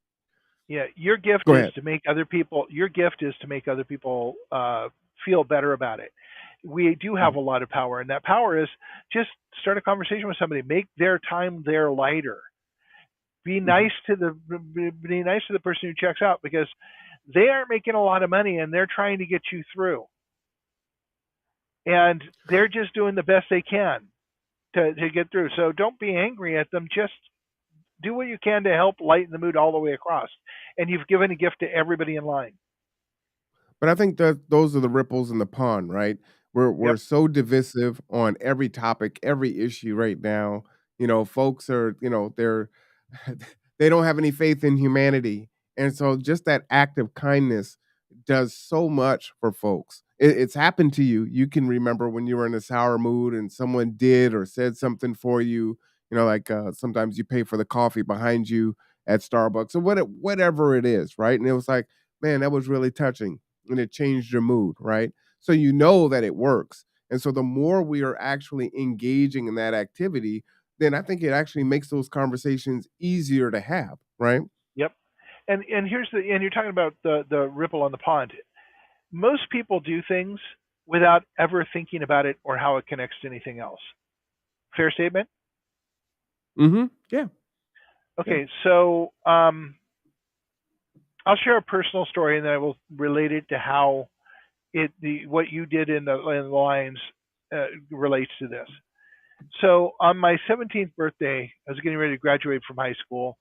yeah, your gift Go is ahead. to make other people. Your gift is to make other people feel better about it. We do have Mhm, a lot of power, and that power is just start a conversation with somebody, make their time there lighter. Be mhm. nice to the be nice to the person who checks out because they aren't making a lot of money and they're trying to get you through, and they're just doing the best they can to get through. So don't be angry at them. Just do what you can to help lighten the mood all the way across. And you've given a gift to everybody in line. But I think that those are the ripples in the pond, right? We're Yep. so divisive on every topic, every issue right now. Folks are, they're they don't have any faith in humanity. And so just that act of kindness does so much for folks. It's happened to you. You can remember when you were in a sour mood and someone did or said something for you, like sometimes you pay for the coffee behind you at Starbucks or whatever it is, right? And it was like, man, that was really touching and it changed your mood, right? So you know that it works. And so the more we are actually engaging in that activity, then I think it actually makes those conversations easier to have, right? Yep. And here's the and you're talking about the ripple on the pond. Most people do things without ever thinking about it or how it connects to anything else. Fair statement? Mhm. Yeah, yeah. Okay, so I'll share a personal story and then I will relate it to how it the what you did in the lines relates to this. So on my 17th birthday, I was getting ready to graduate from high school,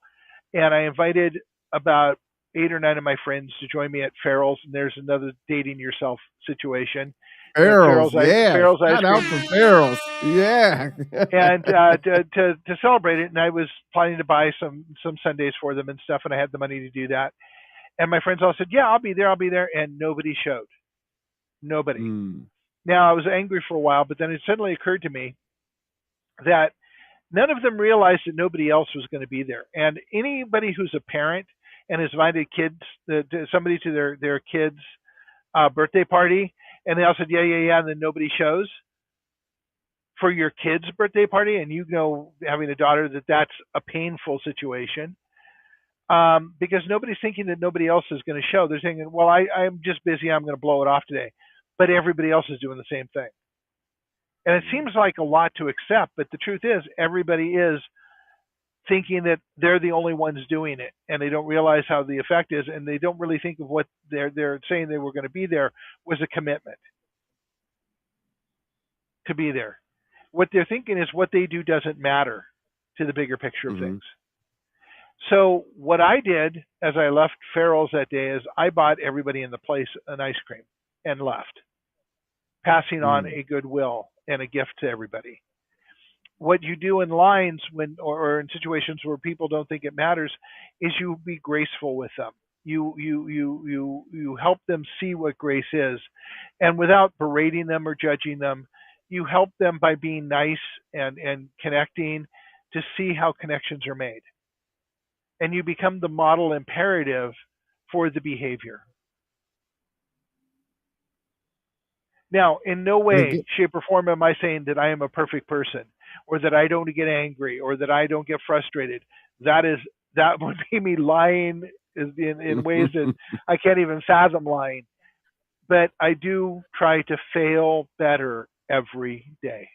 and I invited about 8 or 9 of my friends to join me at Farrell's. And there's another dating yourself situation. Farrell's, yeah. Farrell's ice Shout out cream, to Farrell's. Yeah. and to celebrate it. And I was planning to buy some sundaes for them and stuff, and I had the money to do that. And my friends all said, "Yeah, I'll be there, I'll be there," and nobody showed. Nobody. Mm, Now I was angry for a while, but then it suddenly occurred to me that none of them realized that nobody else was going to be there. And anybody who's a parent and has invited somebody to their kids' birthday party, and they all said, yeah, yeah, yeah, and then nobody shows for your kid's birthday party, and having a daughter, that's a painful situation. Because nobody's thinking that nobody else is going to show. They're thinking, well, I'm just busy. I'm going to blow it off today. But everybody else is doing the same thing. And it mm, seems like a lot to accept, but the truth is, everybody is thinking that they're the only ones doing it, and they don't realize how the effect is, and they don't really think of what they're saying they were going to be there was a commitment to be there. What they're thinking is what they do doesn't matter to the bigger picture of mhm, things. So what I did as I left Farrell's that day is I bought everybody in the place an ice cream and left, passing on mm. a goodwill and a gift to everybody. What you do in lines or in situations where people don't think it matters is you be graceful with them. You help them see what grace is, and without berating them or judging them, you help them by being nice and connecting to see how connections are made, and you become the model imperative for the behavior. Now, in no And way, again, shape, or form am I saying that I am a perfect person or that I don't get angry or that I don't get frustrated. That is that would be me lying in ways that I can't even fathom lying. But I do try to fail better every day.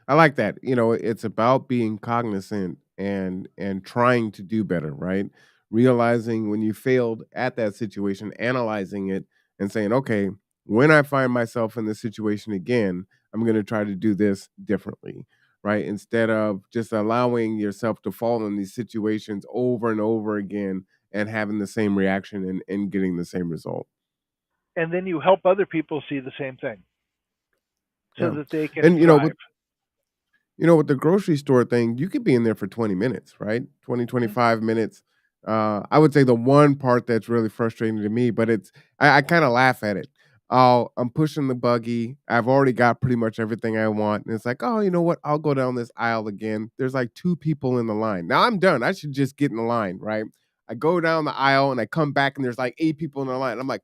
I like that. It's about being cognizant and trying to do better, right? Realizing when you failed at that situation, analyzing it and saying, "Okay, when I find myself in this situation again, I'm going to try to do this differently." Right? Instead of just allowing yourself to fall in these situations over and over again and having the same reaction and getting the same result. And then you help other people see the same thing so Yeah. that they can And thrive. with the grocery store thing, you could be in there for 20 minutes, right? 20, Mhm. 25 minutes. I would say the one part that's really frustrating to me, but I kind of laugh at it. I'm pushing the buggy. I've already got pretty much everything I want. And it's like, oh, you know what? I'll go down this aisle again. There's like two people in the line. Now I'm done. I should just get in the line, right? I go down the aisle and I come back and there's like eight people in the line. I'm like,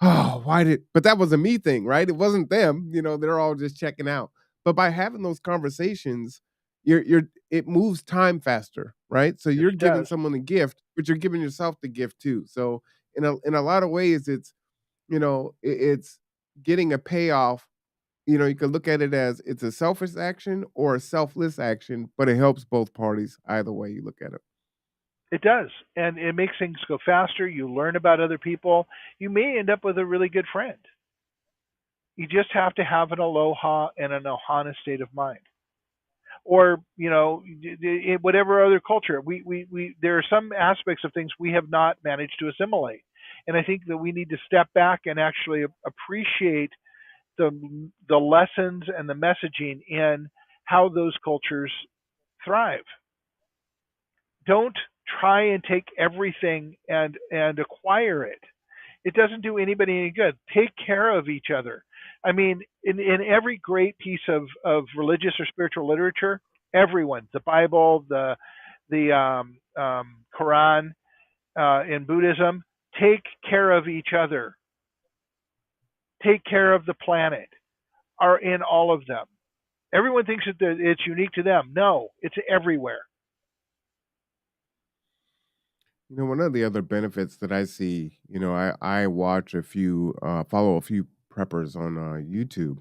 oh, why did, but that was a me thing, right? It wasn't them, they're all just checking out. But by having those conversations, it moves time faster, right? So Yes, you're it giving does. someone a gift, but you're giving yourself the gift too. So in a lot of ways, it's getting a payoff. You can look at it as it's a selfish action or a selfless action, but it helps both parties either way you look at it. It does. And it makes things go faster. You learn about other people. You may end up with a really good friend. You just have to have an aloha and an ohana state of mind. Or, in whatever other culture, there are some aspects of things we have not managed to assimilate. And I think that we need to step back and actually appreciate the lessons and the messaging in how those cultures thrive. Don't try and take everything and acquire it. It doesn't do anybody any good. Take care of each other. I mean, in every great piece of religious or spiritual literature, everyone, the Bible, the Quran, in Buddhism, take care of each other. Take care of the planet. Are in all of them. Everyone thinks that it's unique to them. No, it's everywhere. One of the other benefits that I see, I watch follow a few preppers on YouTube,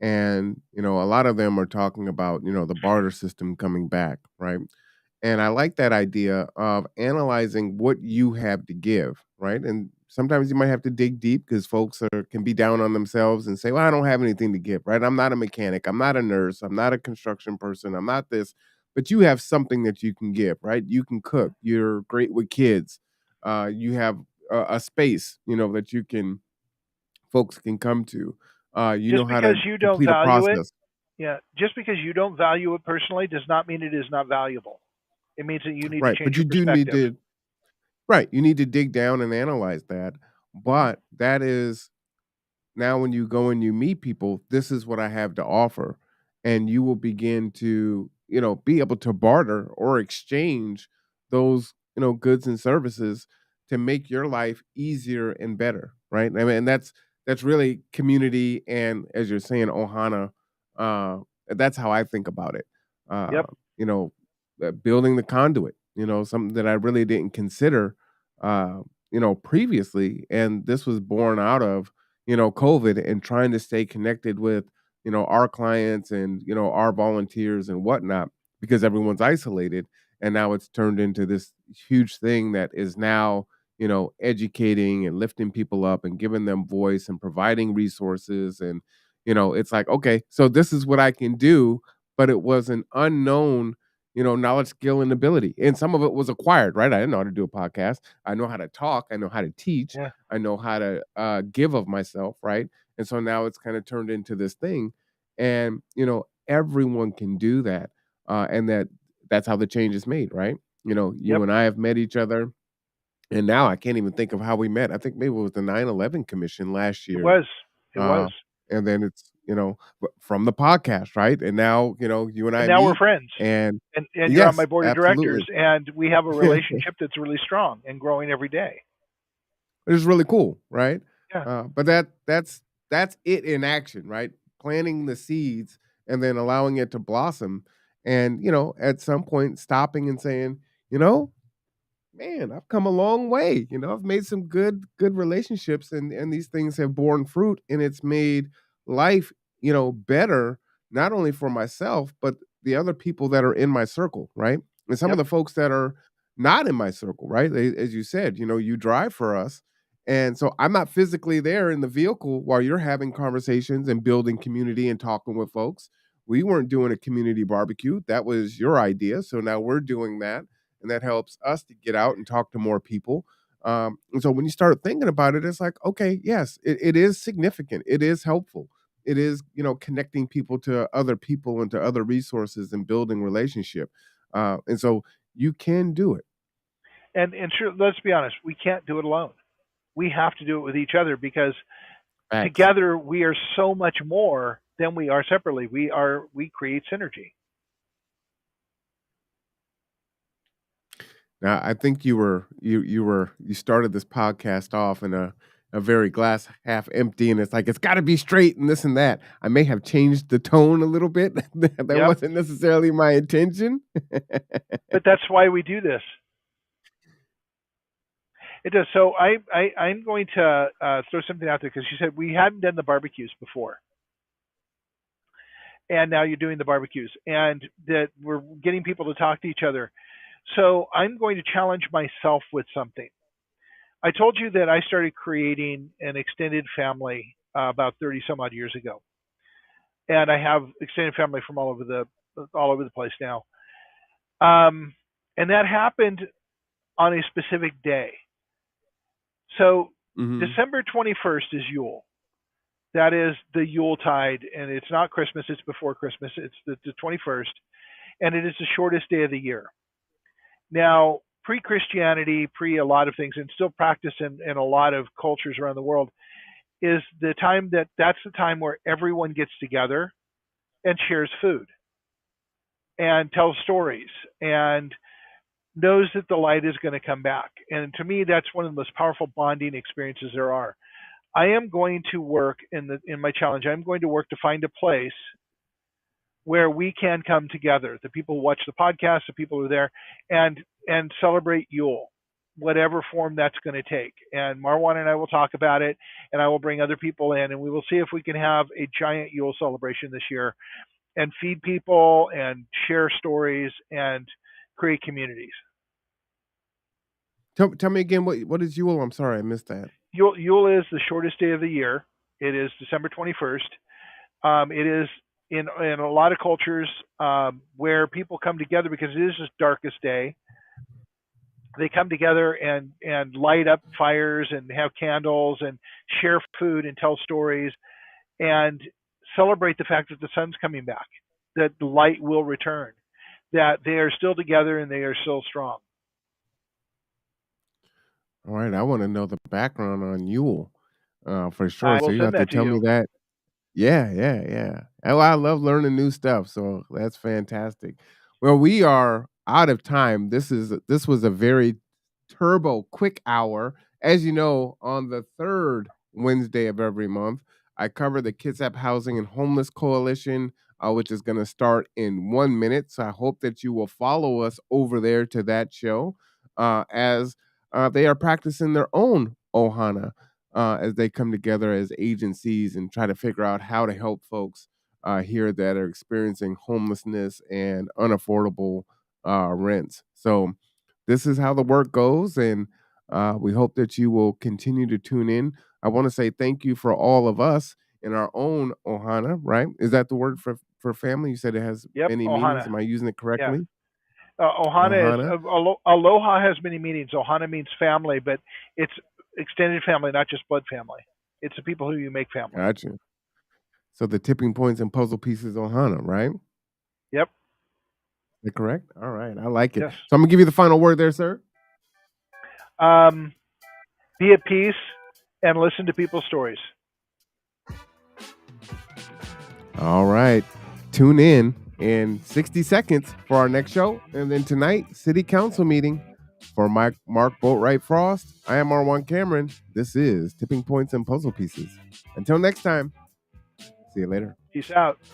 and a lot of them are talking about the barter system coming back, right? And I like that idea of analyzing what you have to give, right? And sometimes you might have to dig deep because folks can be down on themselves and say, "Well, I don't have anything to give," right? I'm not a mechanic, I'm not a nurse, I'm not a construction person, I'm not this, but you have something that you can give, right? You can cook, you're great with kids, you have a space, that you can folks can come to. You Just know how because to you don't complete a value it, process. yeah, just because you don't value it personally does not mean it is not valuable. It means that you need to Right, change but your you do need perspective. to. Right, you need to dig down and analyze that, Hmm. but that is now when you go and you meet people, this is what I have to offer, and you will begin to, be able to barter or exchange those, goods and services to make your life easier and better, right? I mean, and that's really community and as you're saying, ohana, that's how I think about it. Uh, Yep, you know, building the conduit, something that I really didn't consider, previously, and this was born out of COVID and trying to stay connected with, our clients and, our volunteers and whatnot because everyone's isolated. And now it's turned into this huge thing that is now, educating and lifting people up and giving them voice and providing resources. And, it's like, okay, so this is what I can do, but it was an unknown, knowledge, skill, and ability. And some of it was acquired, right? I didn't know how to do a podcast. I know how to talk. I know how to teach. yeah, I know how to give of myself, right? And so now it's kind of turned into this thing, and everyone can do that, and that's how the change is made, right? You yep. and I have met each other, and now I can't even think of how we met. I think maybe it was the 9/11 Commission last It year, was, it was, and then it's from the podcast, right? And now you and and I now we're meet, friends. and And you're on my yes, board of directors, absolutely. and we have a relationship that's really strong and growing every day. It's really cool, right? Yeah, But that's it in action, right? Planting the seeds and then allowing it to blossom, and at some point stopping and saying, you know, man, I've come a long way. I've made some good relationships, and these things have borne fruit, and it's made life, better not only for myself but the other people that are in my circle, right? And some of yep, the folks that are not in my circle, right? As you said, you drive for us. And so I'm not physically there in the vehicle while you're having conversations and building community and talking with folks. We weren't doing a community barbecue. That was your idea. So now we're doing that, and that helps us to get out and talk to more people. And so when you start thinking about it, it's like, okay, yes, it is significant. It is helpful. It is, connecting people to other people and to other resources and building relationship. And so you can do it. and sure. Let's be honest, we can't do it alone. We have to do it with each other because Facts. together we are so much more than we are separately. We create synergy. Now, I think you started this podcast off in a very glass half empty, and it's like it's got to be straight and this and that. I may have changed the tone a little bit. That Yep. wasn't necessarily my intention. But that's why we do this. It does. So I'm going to throw something out there because you said we hadn't done the barbecues before, and now you're doing the barbecues, and that we're getting people to talk to each other. So I'm going to challenge myself with something. I told you that I started creating an extended family about 30 some odd years ago, and I have extended family from all over the place now. And that happened on a specific day. So Hmm. December 21st is Yule. That is the Yule tide, and it's not Christmas. It's before Christmas. It's the 21st, and it is the shortest day of the year. Now, pre-Christianity, pre a lot of things, and still practiced in a lot of cultures around the world, is the time that's the time where everyone gets together and shares food and tells stories and knows that the light is going to come back. And to me, that's one of the most powerful bonding experiences there are. I am going to work in my challenge. I'm going to work to find a place where we can come together. The people who watch the podcast, the people who are there, and celebrate Yule, whatever form that's going to take. And Marwan and I will talk about it, and I will bring other people in, and we will see if we can have a giant Yule celebration this year and feed people and share stories and create communities. Tell me again what is Yule? I'm sorry, I missed that. Yule is the shortest day of the year. It is December 21st. It is in a lot of cultures where people come together because it is the darkest day. They come together and light up fires and have candles and share food and tell stories and celebrate the fact that the sun's coming back, that the light will return, that they are still together and they are still strong. All right, I want to know the background on Yule, for sure. I So will you send have to that to tell me you. that. Yeah, yeah, yeah. Oh, I love learning new stuff, so that's fantastic. Well, we are out of time. This was a very turbo quick hour. As you know, on the third Wednesday of every month, I cover the Kitsap Housing and Homeless Coalition, which is going to start in 1 minute. So I hope that you will follow us over there to that show, as they are practicing their own Ohana, as they come together as agencies and try to figure out how to help folks here that are experiencing homelessness and unaffordable rents. So this is how the work goes, and we hope that you will continue to tune in. I want to say thank you for all of us in our own Ohana, right? Is that the word for family? You said it has Yep, many meanings. Ohana. Am I using it Yeah. correctly? Ohana is Ohana. aloha has many meanings. Ohana means family, but it's extended family, not just blood family. It's the people who you make family. Gotcha. So the tipping points and puzzle pieces Ohana, right? Yep. Is that correct? All right. I like it. Yes. So I'm gonna give you the final word there, sir. Um, be at peace and listen to people's stories. All right. Tune in 60 seconds for our next show. And then tonight, City Council meeting. For Mark Boatwright-Frost, I am Marwan Cameron. This is Tipping Points and Puzzle Pieces. Until next time, see you later. Peace out.